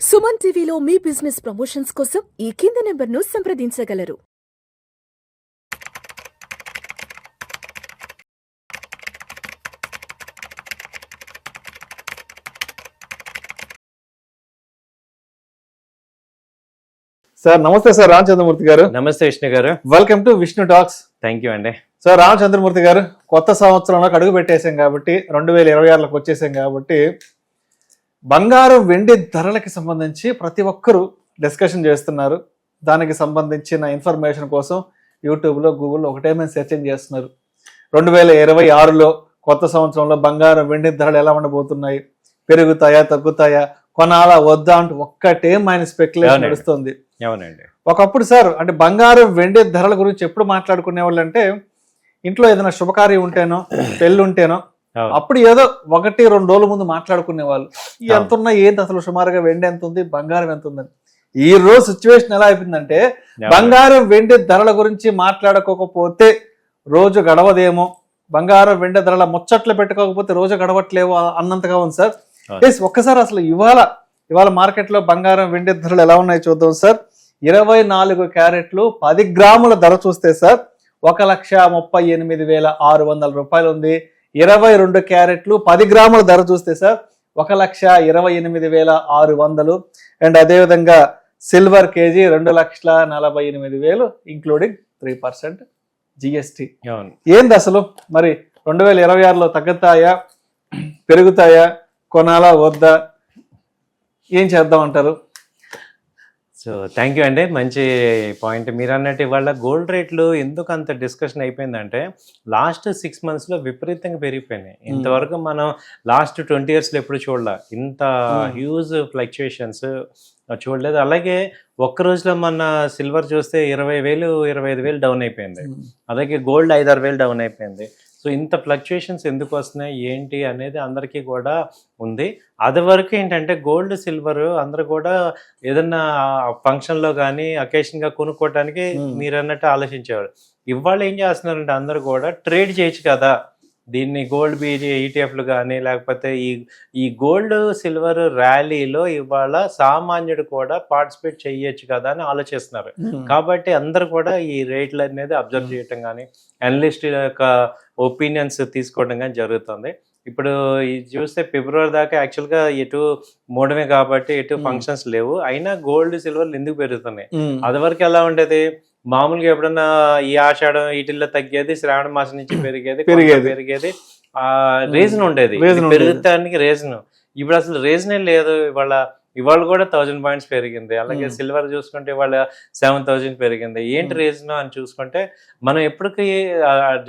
సుమన్ టీవీలో మీ business promotions కోసం ఈ కింది నెంబర్ను సంప్రదించగలరు. సార్ నమస్తే సార్ రామచంద్రమూర్తి గారు. నమస్తే విష్ణు గారు. Welcome to Vishnu talks. Thank you అండి. సార్ రామచంద్రమూర్తి గారు, కొత్త సంవత్సరంలోకి అడుగు పెట్టేసాం కాబట్టి 2026లోకి వచ్చేసాం కాబట్టి బంగారం వెండి ధరలకి సంబంధించి ప్రతి ఒక్కరూ డిస్కషన్ చేస్తున్నారు. దానికి సంబంధించిన ఇన్ఫర్మేషన్ కోసం యూట్యూబ్లో గూగుల్లో ఒకటే మేము సెర్చింగ్ చేస్తున్నారు. 2026లో కొత్త సంవత్సరంలో బంగారం వెండి ధరలు ఎలా ఉండబోతున్నాయి, పెరుగుతాయా తగ్గుతాయా, కొనాలా వద్దా అంటూ ఒక్కటే ఆయన స్పెక్యులేషన్ నడుస్తుంది. అవునండి. ఒకప్పుడు సార్ అంటే బంగారం వెండి ధరల గురించి ఎప్పుడు మాట్లాడుకునే వాళ్ళు అంటే ఇంట్లో ఏదైనా శుభకార్యం ఉంటేనో పెళ్ళి ఉంటేనో అప్పుడు ఏదో 1-2 రోజుల ముందు మాట్లాడుకునే వాళ్ళు ఎంత ఉన్నాయి, ఏంటి అసలు సుమారుగా వెండి ఎంత ఉంది, బంగారం ఎంత ఉందని. ఈ రోజు సిచ్యువేషన్ ఎలా అయిపోయిందంటే బంగారం వెండి ధరల గురించి మాట్లాడుకోకపోతే రోజు గడవదేమో, బంగారం వెండి ధరల ముచ్చట్లు పెట్టుకోకపోతే రోజు గడవట్లేవో అన్నంతగా ఉంది సార్. ఒక్కసారి అసలు ఇవాళ మార్కెట్లో బంగారం వెండి ధరలు ఎలా ఉన్నాయి చూద్దాం సార్. 24 క్యారెట్లు 10 గ్రాముల ధర చూస్తే సార్ 1,38,600 రూపాయలు ఉంది. 22 క్యారెట్లు 10 గ్రాముల ధర చూస్తే సార్ 1,28,600. అండ్ అదేవిధంగా సిల్వర్ కేజీ 2,48,000 ఇంక్లూడింగ్ 3% జిఎస్టి. ఏంది అసలు మరి 2026లో తగ్గుతాయా పెరుగుతాయా, కొనాలా వద్దా, ఏం చేద్దాం అంటారు? సో థ్యాంక్ యూ అండి, మంచి పాయింట్ మీరు అన్నట్టు. ఇవాళ గోల్డ్ రేట్లు ఎందుకు అంత డిస్కషన్ అయిపోయిందంటే లాస్ట్ 6 monthsలో విపరీతంగా పెరిగిపోయినాయి. ఇంతవరకు మనం లాస్ట్ 20 yearsలో ఎప్పుడు చూడలే ఇంత హ్యూజ్ ఫ్లక్చుయేషన్స్ చూడలేదు. అలాగే ఒక్క రోజులో మన సిల్వర్ చూస్తే 20,000 25,000 డౌన్ అయిపోయింది. అలాగే గోల్డ్ 5-6 డౌన్ అయిపోయింది. సో ఇంత ఫ్లక్చుయేషన్స్ ఎందుకు వస్తున్నాయి ఏంటి అనేది అందరికీ కూడా ఉంది. అది వరకు ఏంటంటే గోల్డ్ సిల్వర్ అందరూ కూడా ఏదన్నా ఫంక్షన్లో కానీ అకేషన్గా కొనుక్కోవడానికి మీరు అన్నట్టు ఆలోచించేవారు. ఇవాళ ఏం చేస్తున్నారంటే అందరూ కూడా ట్రేడ్ చేయొచ్చు కదా, దీన్ని గోల్డ్ ఈటీఎఫ్లు కానీ లేకపోతే ఈ గోల్డ్ సిల్వర్ ర్యాలీలో ఇవాళ సామాన్యుడు కూడా పార్టిసిపేట్ చేయొచ్చు కదా అని ఆలోచిస్తున్నారు. కాబట్టి అందరూ కూడా ఈ రేట్లు అనేది అబ్జర్వ్ చేయటం కానీ అనలిస్ట్ యొక్క ఒపీనియన్స్ తీసుకోవడం కానీ జరుగుతుంది. ఇప్పుడు ఇది చూస్తే ఫిబ్రవరి దాకా యాక్చువల్గా ఎటు మూడమే కాబట్టి ఎటు ఫంక్షన్స్ లేవు, అయినా గోల్డ్ సిల్వర్లు ఎందుకు పెరుగుతున్నాయి? అది వరకు ఎలా ఉండేది, మామూలుగా ఎప్పుడన్నా ఈ ఆషాఢం వీటిల్లో తగ్గేది, శ్రావణ మాసం నుంచి పెరిగేది రీజన్ ఉండేది పెరుగుతానికి రీజన్. ఇప్పుడు అసలు రీజనే లేదు. ఇవాళ కూడా 1000 points పెరిగింది. అలాగే సిల్వర్ చూసుకుంటే ఇవాళ 7,000 పెరిగింది. ఏంటి రీజన్ అని చూసుకుంటే మనం ఎప్పటికీ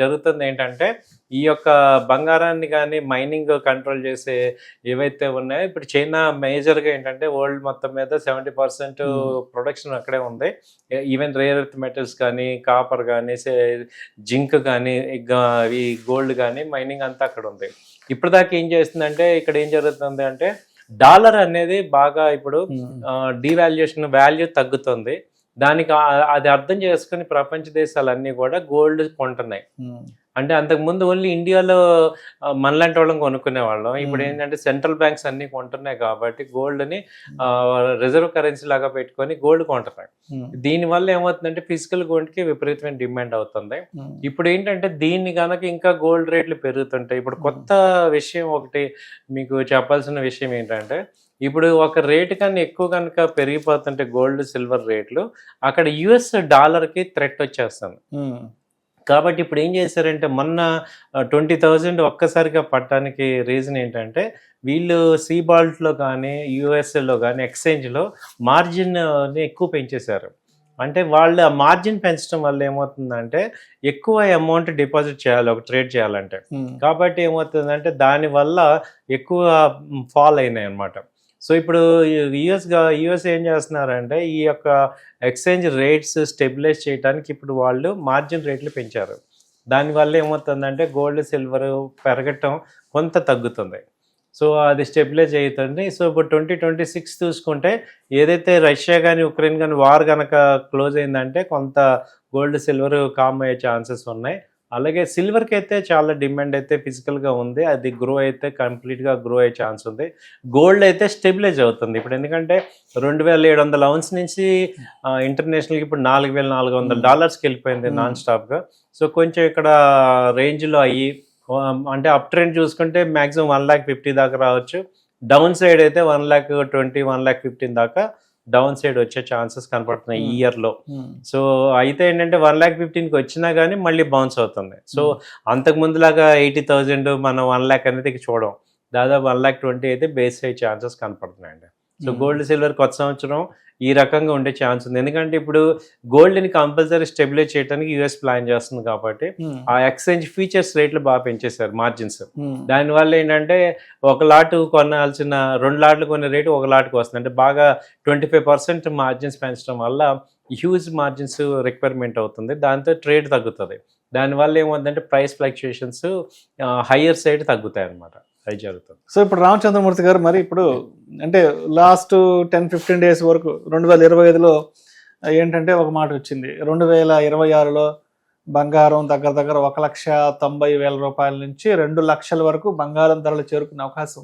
జరుగుతుంది ఏంటంటే ఈ యొక్క బంగారాన్ని కానీ మైనింగ్ కంట్రోల్ చేసే ఏవైతే ఉన్నాయో ఇప్పుడు చైనా మేజర్గా ఏంటంటే వరల్డ్ మొత్తం మీద 70% ప్రొడక్షన్ అక్కడే ఉంది. ఈవెన్ రేర్ ఎర్త్ మెటల్స్ కానీ కాపర్ కానీ జింక్ కానీ ఈ గోల్డ్ కానీ మైనింగ్ అంతా అక్కడ ఉంది. ఇప్పటిదాకా ఏం చేస్తుందంటే ఇక్కడ ఏం జరుగుతుంది అంటే డాలర్ అనేది బాగా ఇప్పుడు డివాల్యుయేషన్ వాల్యూ తగ్గుతుంది. దానికి అది అర్థం చేసుకుని ప్రపంచ దేశాలన్నీ కూడా గోల్డ్ కొంటున్నాయి. అంటే అంతకుముందు ఓన్లీ ఇండియాలో మనలాంటి వాళ్ళని కొనుక్కునే వాళ్ళం. ఇప్పుడు ఏంటంటే సెంట్రల్ బ్యాంక్స్ అన్ని కొంటున్నాయి కాబట్టి గోల్డ్ని రిజర్వ్ కరెన్సీ లాగా పెట్టుకొని గోల్డ్ కొంటున్నాయి. దీనివల్ల ఏమవుతుందంటే ఫిజికల్ గోల్డ్కి విపరీతమైన డిమాండ్ అవుతుంది. ఇప్పుడు ఏంటంటే దీన్ని కనుక ఇంకా గోల్డ్ రేట్లు పెరుగుతుంటాయి. ఇప్పుడు కొత్త విషయం ఒకటి మీకు చెప్పాల్సిన విషయం ఏంటంటే ఇప్పుడు ఒక రేటు కన్నా ఎక్కువ కనుక పెరిగిపోతుంటే గోల్డ్ సిల్వర్ రేట్లు అక్కడ US డాలర్కి థ్రెట్ వచ్చేస్తుంది. కాబట్టి ఇప్పుడు ఏం చేశారంటే మొన్న 20,000 ఒక్కసారిగా పట్టడానికి రీజన్ ఏంటంటే వీళ్ళు సీబాల్ట్లో కానీ యూఎస్ఏలో కానీ ఎక్స్చేంజ్లో మార్జిన్ని ఎక్కువ పెంచేశారు. అంటే వాళ్ళు ఆ మార్జిన్ పెంచడం వల్ల ఏమవుతుందంటే ఎక్కువ అమౌంట్ డిపాజిట్ చేయాలి ఒక ట్రేడ్ చేయాలంటే. కాబట్టి ఏమవుతుందంటే దానివల్ల ఎక్కువ ఫాల్ అయినాయి అన్నమాట. సో ఇప్పుడు యుఎస్ ఏం చేస్తున్నారంటే ఈ యొక్క ఎక్స్చేంజ్ రేట్స్ స్టెబిలైజ్ చేయడానికి ఇప్పుడు వాళ్ళు మార్జిన్ రేట్లు పెంచారు. దానివల్ల ఏమవుతుందంటే గోల్డ్ సిల్వర్ పెరగటం కొంత తగ్గుతుంది. సో అది స్టెబిలైజ్ అవుతుంది. సో ఇప్పుడు 2026 చూసుకుంటే ఏదైతే రష్యా కానీ ఉక్రెయిన్ కానీ వార్ కనుక క్లోజ్ అయిందంటే కొంత గోల్డ్ సిల్వర్ కామ్ అయ్యే ఛాన్సెస్ ఉన్నాయి. అలాగే సిల్వర్కి అయితే చాలా డిమాండ్ అయితే ఫిజికల్గా ఉంది, అది గ్రో అయితే కంప్లీట్గా గ్రో అయ్యే ఛాన్స్ ఉంది. గోల్డ్ అయితే స్టెబిలైజ్ అవుతుంది ఇప్పుడు, ఎందుకంటే 2700 ounce నుంచి ఇంటర్నేషనల్కి ఇప్పుడు $4,400 వెళ్ళిపోయింది నాన్ స్టాప్గా. సో కొంచెం ఇక్కడ రేంజ్లో అయ్యి అంటే అప్ ట్రెండ్ చూసుకుంటే మ్యాక్సిమం 1,50,000 దాకా రావచ్చు. డౌన్ సైడ్ అయితే 1,20,000 1,15,000 దాకా డౌన్ సైడ్ వచ్చే ఛాన్సెస్ కనపడుతున్నాయి ఈ ఇయర్లో. సో అయితే ఏంటంటే 1,15,000కి వచ్చినా కానీ మళ్ళీ బౌన్స్ అవుతుంది. సో అంతకు ముందులాగా 80,000 మనం 1,00,000 అనేది చూడం, దాదాపు 1,20,000 అయితే బేస్ అయ్యే ఛాన్సెస్ కనపడుతున్నాయండి. సో గోల్డ్ సిల్వర్ కొత్త సంవత్సరం ఈ రకంగా ఉండే ఛాన్స్ ఉంది, ఎందుకంటే ఇప్పుడు గోల్డ్ని కంపల్సరీ స్టెబిలైజ్ చేయడానికి యూఎస్ ప్లాన్ చేస్తుంది కాబట్టి ఆ ఎక్స్చేంజ్ ఫీచర్స్ రేట్లు బాగా పెంచేశారు, మార్జిన్స్. దానివల్ల ఏంటంటే ఒక లాట్ కొనాల్సిన 2 లాట్లు కొనే రేటు 1 లాట్కి వస్తుంది, అంటే బాగా 25% మార్జిన్స్ పెంచడం వల్ల హ్యూజ్ మార్జిన్స్ రిక్వైర్మెంట్ అవుతుంది, దాంతో ట్రేడ్ తగ్గుతుంది. దానివల్ల ఏమవుతుందంటే ప్రైస్ ఫ్లక్చుయేషన్స్ హయ్యర్ సైడ్ తగ్గుతాయి అన్నమాట, అది జరుగుతుంది. సో ఇప్పుడు రామచంద్రమూర్తి గారు, మరి ఇప్పుడు అంటే లాస్ట్ 10-15 days వరకు 2025లో ఏంటంటే ఒక మాట వచ్చింది, 2026లో బంగారం దగ్గర దగ్గర 1,90,000 రూపాయల నుంచి 2 లక్షల వరకు బంగారం ధరలు చేరుకునే అవకాశం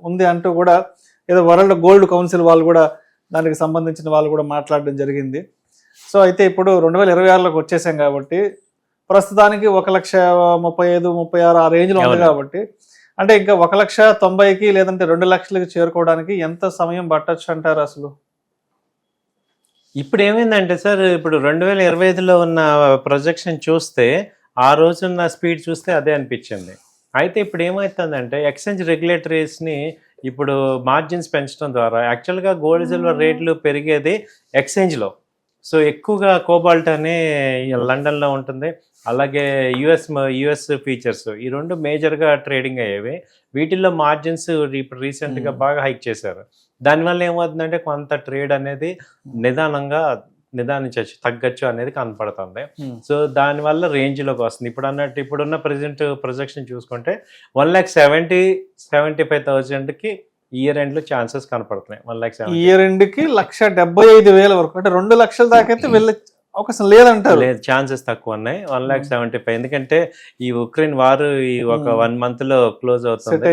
ఉంది అంటూ కూడా ఏదో వరల్డ్ గోల్డ్ కౌన్సిల్ వాళ్ళు కూడా దానికి సంబంధించిన వాళ్ళు కూడా మాట్లాడడం జరిగింది. సో అయితే ఇప్పుడు 2026లోకి వచ్చేసాం కాబట్టి ప్రస్తుతానికి 1,35,000-36 ఆ రేంజ్లో ఉంది కాబట్టి, అంటే ఇంకా 1,90,000కి లేదంటే 2 లక్షలకి చేరుకోవడానికి ఎంత సమయం పట్టొచ్చు అంటారు అసలు? ఇప్పుడు ఏమైందంటే సార్, ఇప్పుడు 2025లో ఉన్న ప్రొజెక్షన్ చూస్తే ఆ రోజున్న స్పీడ్ చూస్తే అదే అనిపించింది. అయితే ఇప్పుడు ఏమవుతుందంటే ఎక్స్చేంజ్ రెగ్యులేటరీస్ని ఇప్పుడు మార్జిన్స్ పెంచడం ద్వారా యాక్చువల్గా గోల్డ్ సిల్వర్ రేట్లు పెరిగేది ఎక్స్చేంజ్లో. సో ఎక్కువగా కోబాల్ట్ అనే లండన్లో ఉంటుంది, అలాగే యుఎస్ ఫీచర్స్, ఈ 2 మేజర్గా ట్రేడింగ్ అయ్యేవి. వీటిల్లో మార్జిన్స్ ఇప్పుడు రీసెంట్గా బాగా హైక్ చేశారు. దానివల్ల ఏమవుతుందంటే కొంత ట్రేడ్ అనేది నిదానించవచ్చు, తగ్గచ్చు అనేది కనపడుతుంది. సో దానివల్ల రేంజ్లోకి వస్తుంది. ఇప్పుడు అన్నట్టు ఇప్పుడున్న ప్రజెంట్ ప్రొజెక్షన్ చూసుకుంటే 1,75,000కి ఇయర్ ఎండ్లో ఛాన్సెస్ కనపడుతున్నాయి. 1,70,000 ఇయర్ ఎండ్కి 1,75,000 వరకు, అంటే 2 లక్షల దాకా అయితే వెళ్ళే అవకాశం లేదంటారు. లేదు, ఛాన్సెస్ తక్కువ ఉన్నాయి. 1,75,000, ఎందుకంటే ఈ ఉక్రెయిన్ వార్ ఒక 1 monthలో క్లోజ్ అవుతుంది.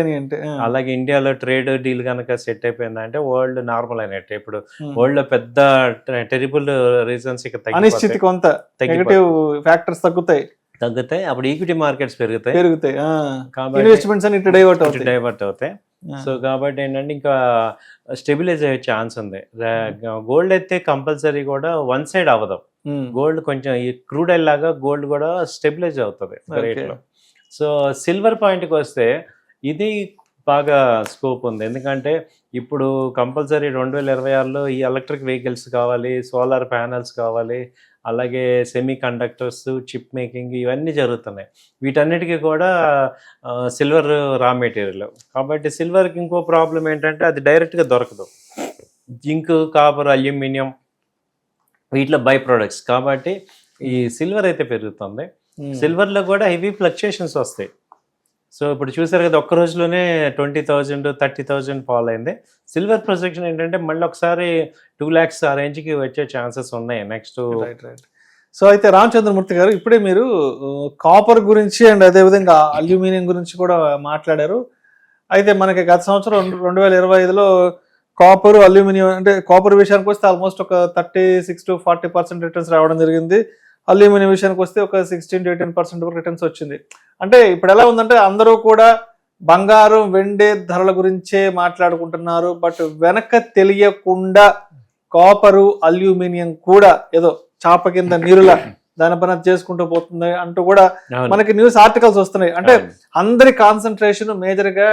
అలాగే ఇండియాలో ట్రేడ్ డీల్ కనుక సెట్ అయిపోయిందంటే వరల్డ్ నార్మల్ అయినట్టే. ఇప్పుడు వరల్డ్ లో పెద్ద టెరిబుల్ రీజన్స్ ఇక అనిశ్చితి, కొంత నెగటివ్ ఫ్యాక్టర్స్ తగ్గుతాయి, అప్పుడు ఈక్విటీ మార్కెట్స్ పెరుగుతాయి, కాబట్టి ఇన్వెస్ట్మెంట్స్ అన్ని డైవర్ట్ అవుతాయి. సో కాబట్టి ఏంటంటే ఇంకా స్టెబిలైజ్ అయ్యే ఛాన్స్ ఉంది. గోల్డ్ అయితే కంపల్సరీ కూడా వన్ సైడ్ అవ్వదు, గోల్డ్ కొంచెం ఈ క్రూడ్ ఆయిల్ లాగా గోల్డ్ కూడా స్టెబిలైజ్ అవుతుంది రేట్లో. సో సిల్వర్ పాయింట్కి వస్తే ఇది బాగా స్కోప్ ఉంది, ఎందుకంటే ఇప్పుడు కంపల్సరీ 2026లో ఈ ఎలక్ట్రిక్ వెహికల్స్ కావాలి, సోలార్ ప్యానల్స్ కావాలి, అలాగే సెమీ కండక్టర్స్, చిప్ మేకింగ్, ఇవన్నీ జరుగుతున్నాయి. వీటన్నిటికీ కూడా సిల్వర్ రా మెటీరియల్. కాబట్టి సిల్వర్కి ఇంకో ప్రాబ్లం ఏంటంటే అది డైరెక్ట్గా దొరకదు. జింక్, కాపర్, అల్యూమినియం వీటిలో బై ప్రొడక్ట్స్, కాబట్టి ఈ సిల్వర్ అయితే పెరుగుతుంది. సిల్వర్లో కూడా హెవీ ఫ్లక్చుయేషన్స్ వస్తాయి. సో ఇప్పుడు చూసారు కదా, ఒక్క రోజులోనే 20,000 30,000 ఫాల్ అయింది. సిల్వర్ ప్రొజెక్షన్ ఏంటంటే మళ్ళీ ఒకసారి 2 lakhs ఆ రేంజ్కి వచ్చే ఛాన్సెస్ ఉన్నాయి నెక్స్ట్. సో అయితే రామచంద్రమూర్తి గారు, ఇప్పుడే మీరు కాపర్ గురించి అండ్ అదేవిధంగా అల్యూమినియం గురించి కూడా మాట్లాడారు. అయితే మనకి గత సంవత్సరం 2025లో కాపర్, అల్యూమినియం, అంటే కాపర్ విషయానికి వస్తే ఆల్మోస్ట్ ఒక 36-40% రిటర్న్స్ రావడం జరిగింది. అల్యూమినియం విషయానికి వస్తే ఒక 16-18% వరకు రిటర్న్స్ వచ్చింది. అంటే ఇప్పుడు ఎలా ఉందంటే అందరూ కూడా బంగారం, వెండి ధరల గురించే మాట్లాడుకుంటున్నారు, బట్ వెనక తెలియకుండా కాపరు, అల్యూమినియం కూడా ఏదో చాప కింద నీరులా దాని పని చేసుకుంటూ పోతుంది అంటూ కూడా మనకి న్యూస్ ఆర్టికల్స్ వస్తున్నాయి. అంటే అందరి కాన్సన్ట్రేషన్ మేజర్గా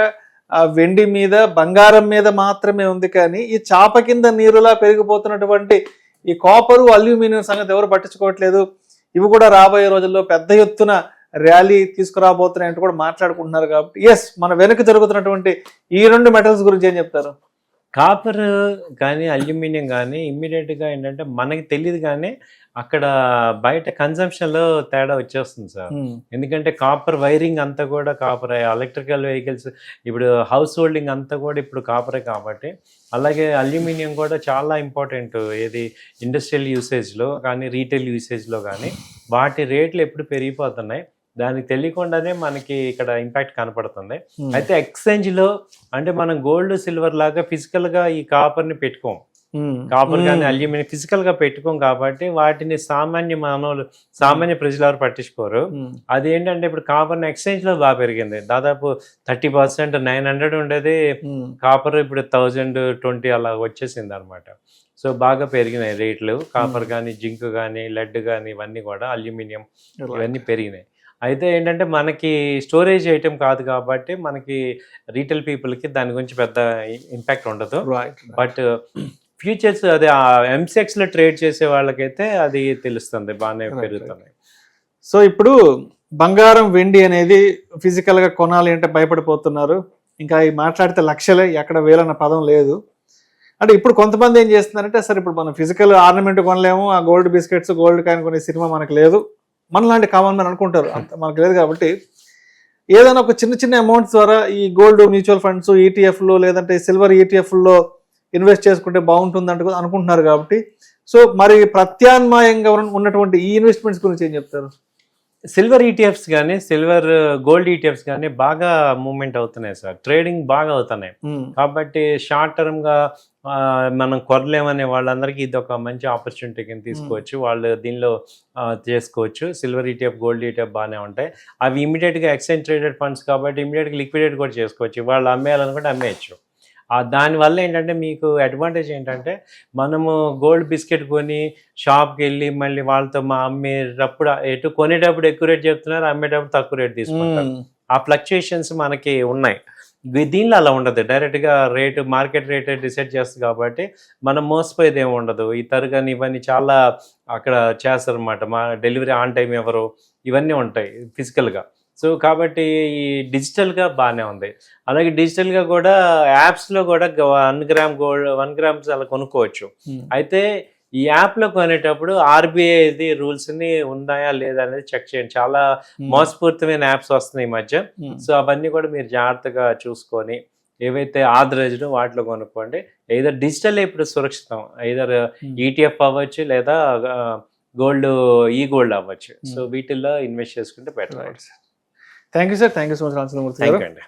వెండి మీద, బంగారం మీద మాత్రమే ఉంది, కానీ ఈ చాప కింద నీరులా పెరిగిపోతున్నటువంటి ఈ కాపరు, అల్యూమినియం సంగతి ఎవరు పట్టించుకోవట్లేదు. ఇవి కూడా రాబోయే రోజుల్లో పెద్ద ఎత్తున ర్యాలీ తీసుకురాబోతున్నాయి అంటూ కూడా మాట్లాడుకుంటున్నారు. కాబట్టి మన వెనక జరుగుతున్నటువంటి ఈ 2 మెటల్స్ గురించి ఏం చెప్తారు? కాపర్ కానీ అల్యూమినియం కానీ ఇమ్మీడియట్గా ఏంటంటే మనకి తెలియదు, కానీ అక్కడ బయట కన్సంప్షన్లో తేడా వచ్చేస్తుంది సార్. ఎందుకంటే కాపర్ వైరింగ్ అంతా కూడా కాపరే, ఎలక్ట్రికల్ వెహికల్స్, ఇప్పుడు హౌస్ హోల్డింగ్ అంతా కూడా ఇప్పుడు కాపరే. కాబట్టి అలాగే అల్యూమినియం కూడా చాలా ఇంపార్టెంట్, ఏది ఇండస్ట్రియల్ యూసేజ్లో కానీ రీటైల్ యూసేజ్లో కానీ వాటి రేట్లు ఎప్పుడు పెరిగిపోతున్నాయి. దానికి తెలియకుండానే మనకి ఇక్కడ ఇంపాక్ట్ కనపడుతుంది. అయితే ఎక్స్చేంజ్ లో అంటే మనం గోల్డ్ సిల్వర్ లాగా ఫిజికల్ గా ఈ కాపర్ ని పెట్టుకోం, కాపర్ కానీ అల్యూమినియం ఫిజికల్ గా పెట్టుకోం కాబట్టి వాటిని సామాన్య ప్రజలు ఎవరు పట్టించుకోరు. అదేంటంటే ఇప్పుడు కాపర్ ఎక్స్చేంజ్ లో బాగా పెరిగింది, దాదాపు 30%. 900 ఉండేది కాపర్ ఇప్పుడు 1020 అలా వచ్చేసింది అనమాట. సో బాగా పెరిగినాయి రేట్లు, కాపర్ కానీ జింక్ కానీ లెడ్ కానీ ఇవన్నీ కూడా, అల్యూమినియం ఇవన్నీ పెరిగినాయి. అయితే ఏంటంటే మనకి స్టోరేజ్ ఐటమ్ కాదు కాబట్టి మనకి రీటైల్ పీపుల్కి దాని గురించి పెద్ద ఇంపాక్ట్ ఉండదు. బట్ ఫ్యూచర్స్ అదే MCX లో ట్రేడ్ చేసే వాళ్ళకైతే అది తెలుస్తుంది, బాగానే పెరుగుతుంది. సో ఇప్పుడు బంగారం వెండి అనేది ఫిజికల్ గా కొనాలి అంటే భయపడిపోతున్నారు. ఇంకా ఈ మాట్లాడితే లక్షలే, ఎక్కడ వేలన్న పదం లేదు. అంటే ఇప్పుడు కొంతమంది ఏం చేస్తున్నారంటే సరే ఇప్పుడు మనం ఫిజికల్ ఆర్నమెంట్ కొనలేము, ఆ గోల్డ్ బిస్కెట్స్ గోల్డ్ కాయిన్ కొనే సినిమా మనకు లేదు, మనలాంటి కామన్ మ్యాన్ అనుకుంటారు, అంత మనకు లేదు. కాబట్టి ఏదైనా ఒక చిన్న చిన్న అమౌంట్స్ ద్వారా ఈ గోల్డ్ మ్యూచువల్ ఫండ్స్ ETFలు లేదంటే సిల్వర్ ETFల్లో ఇన్వెస్ట్ చేసుకుంటే బాగుంటుంది అనుకుంటున్నారు. కాబట్టి సో మరి ప్రత్యామ్నాయంగా ఉన్నటువంటి ఈ ఇన్వెస్ట్మెంట్స్ గురించి ఏం చెప్తారు? సిల్వర్ ETFs కానీ గోల్డ్ ETFs కానీ బాగా మూవ్మెంట్ అవుతున్నాయి సార్, ట్రేడింగ్ బాగా అవుతున్నాయి. కాబట్టి షార్ట్ టర్మ్ గా మనం కొనలేమనే వాళ్ళందరికీ ఇది ఒక మంచి ఆపర్చునిటీ కింద తీసుకోవచ్చు, వాళ్ళు దీనిలో చేసుకోవచ్చు. సిల్వర్ ETF గోల్డ్ ETF బాగానే ఉంటాయి. అవి ఇమీడియట్ గా ఎక్స్చేంజ్ ట్రేడెడ్ ఫండ్స్ కాబట్టి ఇమీడియట్ గా లిక్విడేట్ కూడా చేసుకోవచ్చు, వాళ్ళు అమ్మేయాలనుకుంటే అమ్మేయచ్చు. దానివల్ల ఏంటంటే మీకు అడ్వాంటేజ్ ఏంటంటే మనము గోల్డ్ బిస్కెట్ కొని షాప్కి వెళ్ళి మళ్ళీ వాళ్ళతో అమ్మేటప్పుడు కొనేటప్పుడు ఎక్కువ రేట్ చెప్తున్నారు, అమ్మేటప్పుడు తక్కువ రేట్ తీసుకుంటారు. ఆ ఫ్లక్చుయేషన్స్ మనకి ఉన్నాయి. దీనిలో అలా ఉండదు, డైరెక్ట్గా మార్కెట్ రేట్ డిసైడ్ చేస్తుంది కాబట్టి మనం మోసపోయేది ఏమి ఉండదు. ఈ తరగని ఇవన్నీ చాలా అక్కడ చేస్తారు అనమాట, మా డెలివరీ ఆన్ టైం ఎవరు ఇవన్నీ ఉంటాయి ఫిజికల్గా. సో కాబట్టి ఈ డిజిటల్గా బాగానే ఉంది. అలాగే డిజిటల్గా కూడా యాప్స్లో కూడా 1 గ్రామ్ గోల్డ్ 1 గ్రామ్స్ అలా కొనుక్కోవచ్చు. అయితే ఈ యాప్లో కొనేటప్పుడు RBI రూల్స్ని ఉన్నాయా లేదా అనేది చెక్ చేయండి. చాలా మోసపూరితమైన యాప్స్ వస్తున్నాయి ఈ మధ్య. సో అవన్నీ కూడా మీరు జాగ్రత్తగా చూసుకొని ఏవైతే ఆథరైజ్డ్ వాటిలో కొనుక్కోండి. ఏదో డిజిటల్ ఇప్పుడు సురక్షితం, ఏదర్ ETF అవ్వచ్చు లేదా గోల్డ్ అవ్వచ్చు. సో వీటిల్లో ఇన్వెస్ట్ చేసుకుంటే better. Thank you sir, thank you so much. Thank you అండి.